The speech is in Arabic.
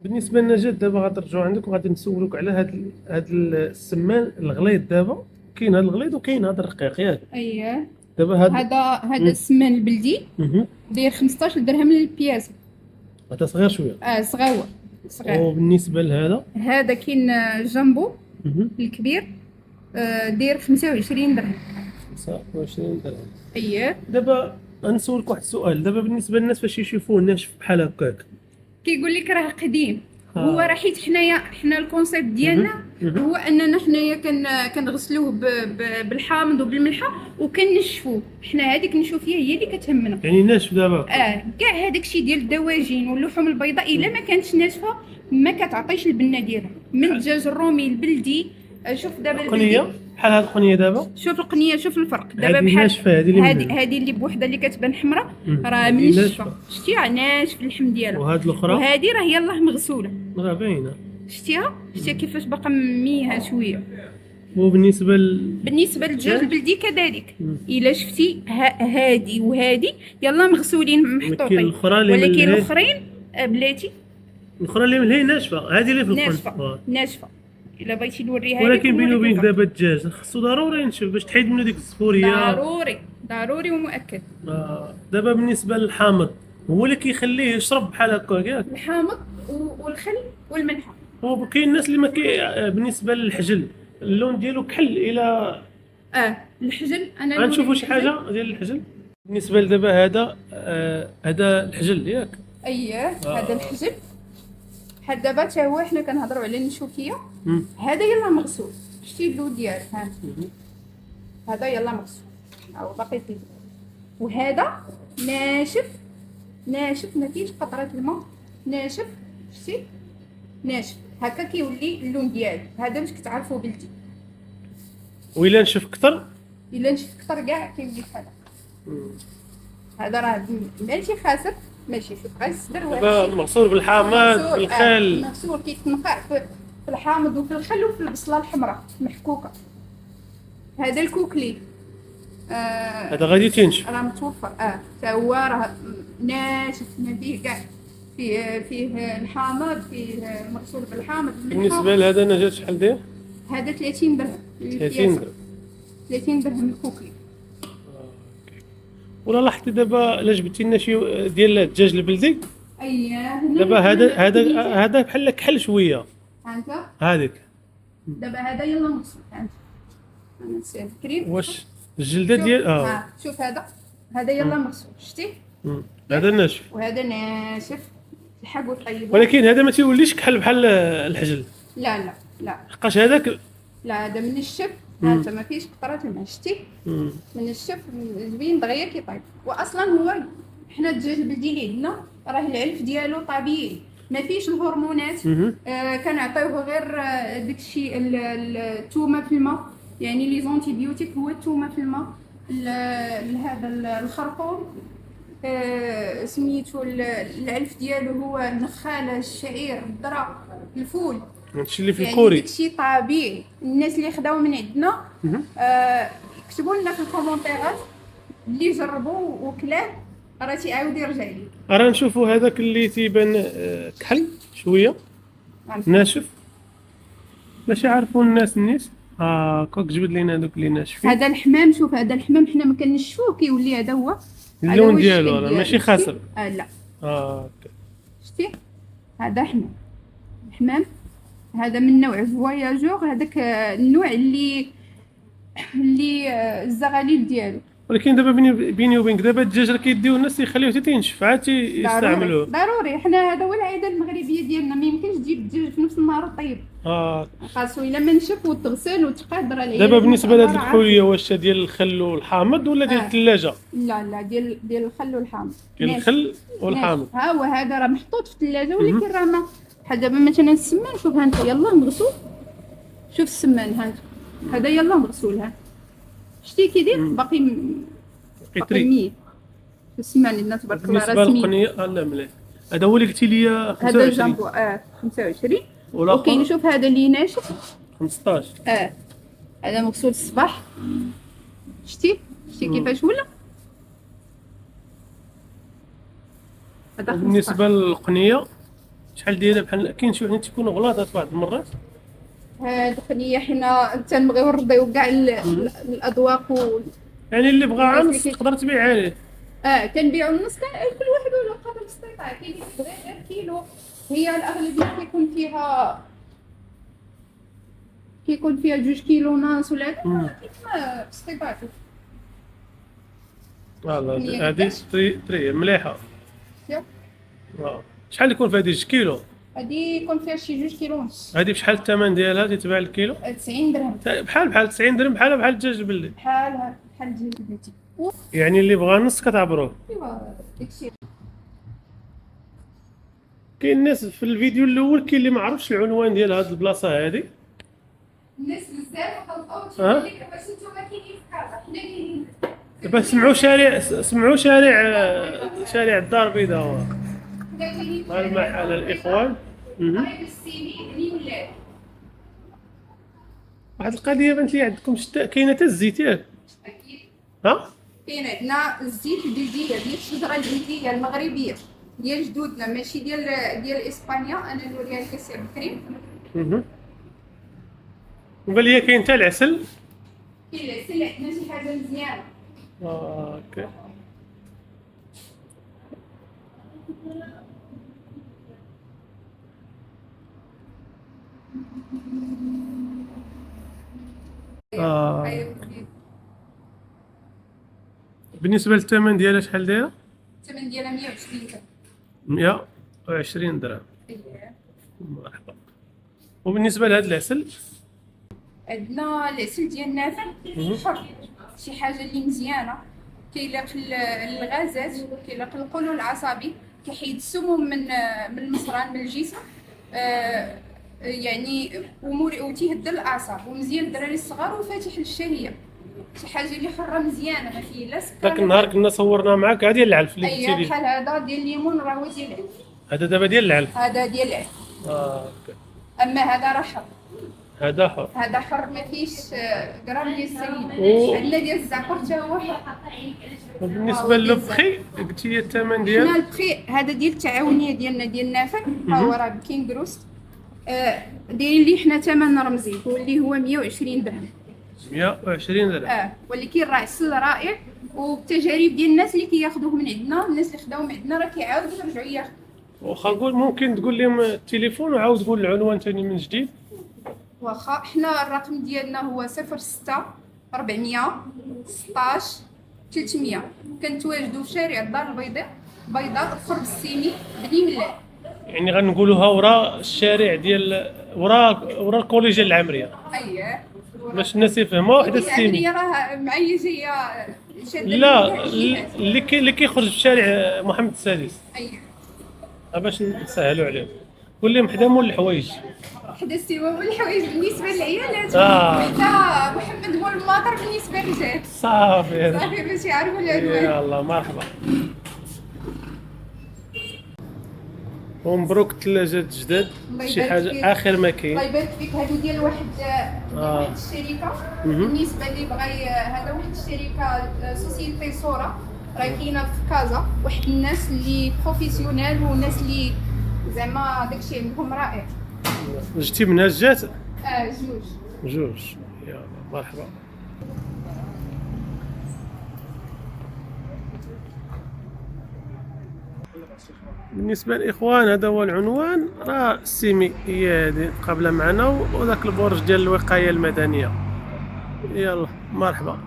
بالنسبه لنا جد دابا غنرجعوا عندك وغادي نسولوك على هاد السمان الغليظ. دابا كاين هاد الغليظ وكاين هاد الرقيق ياك. اييه. دابا هاد هذا السمان البلدي مهم. داير 15 درهم للبياسه. هذا صغير شويه. صغير صغير. وبالنسبه لهذا هذا كاين جامبو مهم. الكبير، داير 25 درهم. 29 درهم. اييه. دابا غنسولك واحد السؤال. دابا بالنسبه للناس فاش يشوفوه ناشف بحال هكاك كيقول لك راه قديم. هو راه حيت حنا الكونسيبت ديالنا هو اننا حنايا كنغسلوه بالحامض وبالملحه وكنشفوه. حنا هذيك النشوفيه هي اللي كتهمنا. يعني ناشف دابا. كاع هذاك الشيء ديال الدواجن واللحوم البيضاء الا ما كانتش ناشفه ما كتعطيش البنه ديالها. من الدجاج الرومي البلدي. شوف دابا القنيه بحال هاد القنيه دابا. شوف القنيه، شوف الفرق دابا هادي بحال ناشفه. هذه اللي بوحده اللي كتبان حمراء راه من الشفا. شتيها ناشف اللحم ديالها. وهاد الاخرى وهذه راه يلاه مغسوله. راه باينه. شتيها كيفاش باقا ميها شويه. وبالنسبه بالنسبه للدجاج البلدي كذلك. الا شفتي هادي وهادي يلا مغسولين محطوطين، ولكن الاخرين بلاتي الاخرى اللي هي ناشفه. هذه اللي في القنت ناشفه. الا بغيتي نوريها لك. ولكن بيني وبينك دابا الدجاج خصو ضروري ينشف باش تحيد منه ديك الصفوريه. ضروري ومؤكد. دابا بالنسبه للحامض هو اللي كيخليه يشرب بحال هكا ياك. الحامض والخل والملحه. هو كاين الناس اللي ما بالنسبه للحجل اللون ديالو كحل الى الحجل. انا غنشوفوا شي حاجه ديال الحجل. بالنسبه لدابا هذا الحجل ياك. اييه. هذا الحجل بحال دابا حتى هو حنا كنهضروا على النشوفيه. هذا يلا مغسول. شتي اللون ديالو هذا يلا مغسول. هاو باقي فيه. وهذا ناشف ما فيهش قطره الماء. ناشف. شتي ناشف هكا كيولي اللون ديالو. هذا باش كتعرفوا بلدي. وإلا نشف كثر كاع كيولي بحال هذا. راه ماشي خاسر ماشي. شوف غير الصدر دابا مغسول بالحامض بالخل. مغسول كيتنقع في الحامض وفي الخل وفي البصله الحمراء محكوكه. هذا الكوكلي هذا غادي تنشف. راه متوفر. حتى هو راه ناشف ما فيه كاع. فيه الحامض، فيه مغسول بالحامض. بالنسبه لهذا نجات شحال داير؟ هذا 30 درهم. 30 درهم. 30 درهم الكوكلي. ولا لاحظتي دابا الا جبتي لنا شي ديال الدجاج البلدي. اييه. دابا هذا بحال كحل شويه. هانتا هذيك دابا هذا يلا مغسول. انا نسيت كريم. واش الجلده ديال شوف هذا يلا مغسول. شتي هذا ناشف وهذا ناشف. الحق وطيب. ولكن هذا ما تيوليش كحل بحال الحجل. لا حقاش هذاك لا. هذا من الشف. هانتا ما فيش قطره الماء. شتي من الشف زوين دغيا كيطيب. واصلا هو حنا الدجاج البلدي اللي عندنا راه العلف ديالو طبيعي ما فيش الهرمونات. كنعطيوه غير داكشي الثومه في الماء. يعني لي زونتيبيوتيك هو الثومه في الماء. هذا الخرطوم سميتو العلف ديالو هو النخاله، الشعير، الذره، الفول. هادشي اللي في يعني الكوري. داكشي طبيعي. الناس اللي خداو من عندنا كتبوا لنا في الكومونتيرات اللي جربوا وكلاه راه تيعاود يرجع لي. راه نشوفوا هذاك اللي تيبان كحل شويه ناشف باش يعرفوا الناس كوك جبد لينا هذوك اللي ناشفين. هذا الحمام. شوف هذا الحمام حنا ما كنشفوه كيولي هذا هو اللون ديالو راه ماشي خاسر. لا اوكي. شتي هذا حمام. هذا من نوع فواياجور. هذاك النوع اللي الزغاليل ديالو. ولكن دابا بيني وبينك دابا الدجاج راه كيديو الناس يخليوه حتى ينشف عاد يستعملوه. ضروري. حنا هذا هو العاده المغربيه ديالنا. ما يمكنش تجيب الدجاج في نفس النهار طيب. خاصو الا ما نشف وتغسل وتقادر عليه. دابا بالنسبه لهاد الحوليه واش ديال الخل والحامض ولا ديال الثلاجه؟ لا ديال الخل والحامض. ديال الخل والحامض. ها هو هذا راه محطوط في الثلاجه ولكن راه ما بحال دابا مثلا السمان. شوف ها انت يلاه مغسول. شوف السمان ها انت هذا يلاه مغسول. شتي كيدير باقي طري. السمان لنا تبارك الله رسمي. بالنسبه للقنيه لا مليح. هذا هو اللي قلتي لي 25. هذا الجامبو 25. وكاين شوف هذا اللي ناشف 15. هذا مغسول الصباح. شتي كيفاش ولا. بالنسبه للقنيه شحال دايره؟ بحال كاين شي وحدين تيكونوا غلاظات بعض المرات. هادوك اللي حنا تنبغيو نرضيو كاع الاذواق يعني اللي بغى نص تقدر تبيع عليه. كنبيعو النص، كل واحد ولا قدر الاستطاعه. كاين اللي بغى غير كيلو، هي الاغلبيه كيكون فيها 2 كيلو ونص ولا هذا كيما باستطاعته. والله هذه تري مليحه. شوف شحال يكون في هذه 2 كيلو؟ هادي يكون فيها شي 2 كيلو ونص. هذه بشحال الثمن ديالها تتباع الكيلو؟ 90 درهم. بحال 90 درهم، بحال الدجاج البلدي. بحال الدجاج البلدي. يعني اللي بغى نص كتعبروه. ايوا داكشي. كاين الناس في الفيديو الاول كاين اللي ما عرفش العنوان ديال هاد البلاصه هذه. الناس بزاف خلطوا لك باش نتوما كاينين في كازا، حنا كاينين دابا سمعوا شارع الدار البيضاء هو المحل الاخوان. طيب السيمي بني ولاد. واحد القضيه بنت لي عندكم كاينه حتى الزيت ياك؟ اكيد ها كاين عندنا الزيت البلديه ديال الشجره البلديه المغربيه ديال جدودنا، ماشي ديال اسبانيا. انا نوريها لك السي عبد الكريم. وقال لي كاين حتى العسل. كاين العسل، عندنا شي حاجه مزيانه. اوكي. بالنسبه للثمن ديالها شحال دايره؟ الثمن ديالها 120 درهم. 120 درهم. اييه. مرحبا. وبالنسبه لهذا العسل؟ عندنا العسل ديال نافع حر، شي حاجه اللي مزيانه، كيلاق الغازات، كيلاق القولون العصبي، كيحيد السموم من المصران من الجسم، يعني وتيهدى الاعصاب، ومزيان للدراري الصغار وفاتح للشهيه. شي حاجه اللي حره مزيانه، ما فيه لا سكر. داك النهار كنا صورنا معاك ديال العلف اللي قلتي لي. بحال هذا ديال الليمون راه هو ديال العلف. هذا دابا ديال العلف. هذا ديال العلف. اوكي. اما هذا راه حر. هذا حر. هذا حر ما فيهش غرام ديال السليم. عندنا ديال الزعفر حتى هو حر. وبالنسبه للبخي قلتي لي الثمن ديال؟ حنا البخي هذا ديال التعاونيه ديالنا ديال نافع، ها هو راه بكينغروس، دايرين ليه حنا ثمن رمزي واللي هو 120 درهم. 120 درهم. ولكن راه عسل رائع، وبالتجارب ديال الناس اللي كياخذوه من عندنا، الناس اللي خداو من عندنا راه كيعاودوا يرجعوا ياخذوا. واخا نقول ممكن تقول لهم التليفون وعاود تقول العنوان ثاني من جديد؟ واخا حنا الرقم ديالنا هو 06 400 16 300. كنتواجدوا في شارع الدار البيضاء قرب السيمي بني ملال. يعني غنقولوها ورا الشارع ديال ورا الكوليجيه العمريه. اييه باش الناس يفهموا وحده السيمي. العمريه راه معايا جايه لا اللي كيخرج في شارع محمد السادس. اييه باش نسهلوا عليهم. قول لهم حدا مول الحوايج. حدا السيما مول الحوايج بالنسبه للعيالات. حتى محمد مول الماطر بالنسبه للرجال. صافي باش يعرفوا العنوان. يلا مرحبا. ومبروك الثلاجات جداد، شي حاجه اخر ما كاين. الله يبارك فيك. هادو ديال واحد الشركه، بالنسبه اللي بغى هذا واحد الشركه سوسيتي صوره راه كاينه في كازا، واحد الناس اللي بروفيسيونيل وناس اللي زعما داكشي عندهم رائع. جبتي منها الجات؟ جوج. يلا مرحبا. بالنسبه للاخوان هذا هو العنوان، راه السيمي هي هذه قابله معنا، وذاك البرج ديال الوقايه المدنيه. يلا مرحبا.